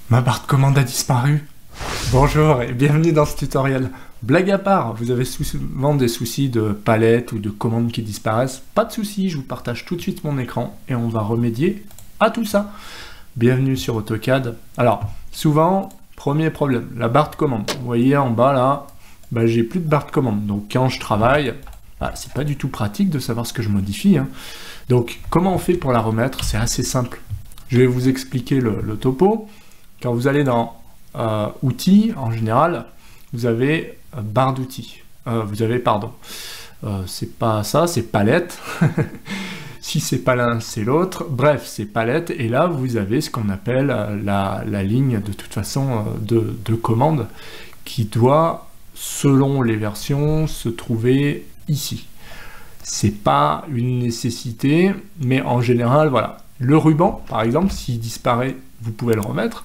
Ma barre de commande a disparu. Bonjour et bienvenue dans ce tutoriel. Blague à part, vous avez souvent des soucis de palettes ou de commandes qui disparaissent. Pas de soucis, je vous partage tout de suite mon écran et on va remédier à tout ça. Bienvenue sur AutoCAD. Alors, souvent, premier problème, la barre de commande. Vous voyez en bas là, j'ai plus de barre de commande. Donc quand je travaille, c'est pas du tout pratique de savoir ce que je modifie. Donc comment on fait pour la remettre? C'est assez simple. Je vais vous expliquer le topo. Quand vous allez dans outils, en général, vous avez barre d'outils. C'est pas ça, c'est palette. Si c'est pas l'un, c'est l'autre. Bref, c'est palette. Et là, vous avez ce qu'on appelle la ligne, de toute façon, de commande qui doit, selon les versions, se trouver ici. C'est pas une nécessité, mais en général, voilà. Le ruban, par exemple, s'il disparaît, vous pouvez le remettre.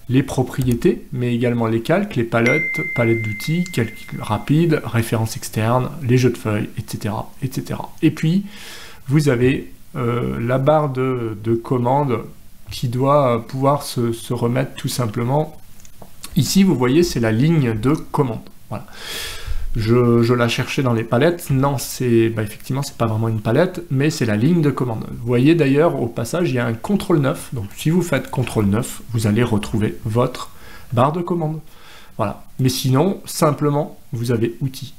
Les propriétés, mais également les calques, les palettes d'outils, calcul rapide, références externes, les jeux de feuilles, etc. etc. Et puis, vous avez la barre de commande qui doit pouvoir se remettre tout simplement. Ici, vous voyez, c'est la ligne de commande. Voilà. Je la cherchais dans les palettes. Non, effectivement, c'est pas vraiment une palette, mais c'est la ligne de commande. Vous voyez d'ailleurs, au passage, il y a un CTRL 9. Donc, si vous faites CTRL 9, vous allez retrouver votre barre de commande. Voilà. Mais sinon, simplement, vous avez outils,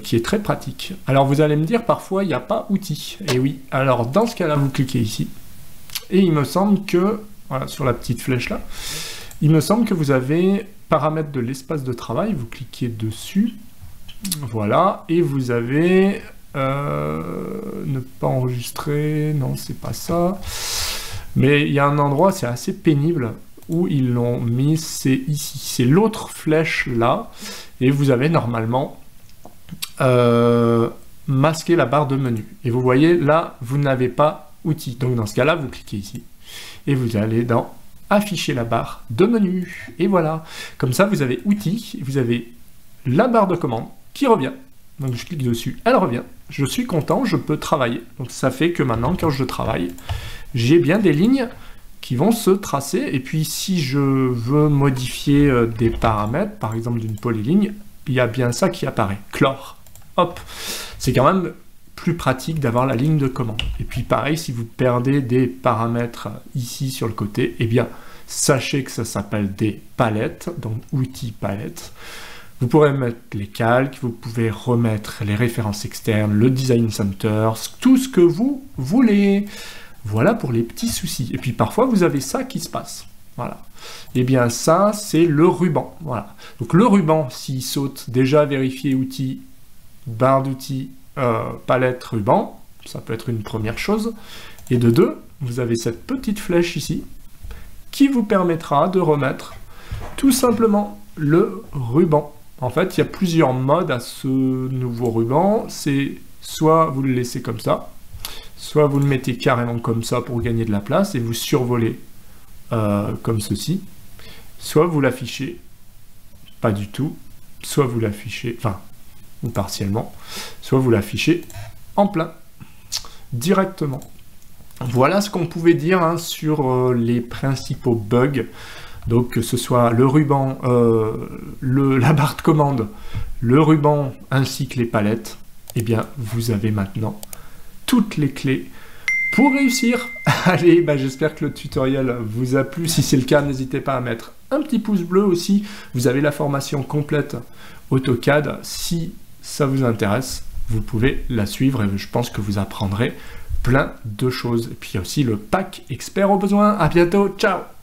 qui est très pratique. Alors, vous allez me dire, parfois, il n'y a pas outils. Et oui. Alors, dans ce cas-là, vous cliquez ici. Et il me semble que, voilà, sur la petite flèche là, il me semble que vous avez paramètres de l'espace de travail, vous cliquez dessus, voilà, et vous avez ne pas enregistrer, non c'est pas ça, mais il y a un endroit, c'est assez pénible, où ils l'ont mis, c'est ici, c'est l'autre flèche là, et vous avez normalement masqué la barre de menu, et vous voyez là, vous n'avez pas outil, donc dans ce cas là, vous cliquez ici, et vous allez dans afficher la barre de menu, et voilà, comme ça vous avez outils, vous avez la barre de commande qui revient, donc je clique dessus, elle revient, je suis content, je peux travailler, donc ça fait que maintenant quand je travaille, j'ai bien des lignes qui vont se tracer, et puis si je veux modifier des paramètres, par exemple d'une polyligne, il y a bien ça qui apparaît, chlore, hop, c'est quand même plus pratique d'avoir la ligne de commande. Et puis pareil, si vous perdez des paramètres ici sur le côté, eh bien, sachez que ça s'appelle des palettes, donc outils palettes. Vous pourrez mettre les calques, vous pouvez remettre les références externes, le design center, tout ce que vous voulez. Voilà pour les petits soucis. Et puis parfois, vous avez ça qui se passe. Voilà. Et bien ça, c'est le ruban. Voilà. Donc le ruban, s'il saute, déjà vérifier outils, barre d'outils, palette ruban, ça peut être une première chose, et de deux, vous avez cette petite flèche ici, qui vous permettra de remettre tout simplement le ruban. En fait, il y a plusieurs modes à ce nouveau ruban, c'est soit vous le laissez comme ça, soit vous le mettez carrément comme ça pour gagner de la place, et vous survolez comme ceci, soit vous l'affichez pas du tout, soit vous l'affichez, ou partiellement, soit vous l'affichez en plein, directement. Voilà ce qu'on pouvait dire sur les principaux bugs, donc que ce soit le ruban, la barre de commande, le ruban ainsi que les palettes, eh bien vous avez maintenant toutes les clés pour réussir. Allez, j'espère que le tutoriel vous a plu. Si c'est le cas, n'hésitez pas à mettre un petit pouce bleu aussi. Vous avez la formation complète AutoCAD. Si ça vous intéresse, vous pouvez la suivre et je pense que vous apprendrez plein de choses. Et puis il y a aussi le pack expert au besoin. À bientôt, ciao!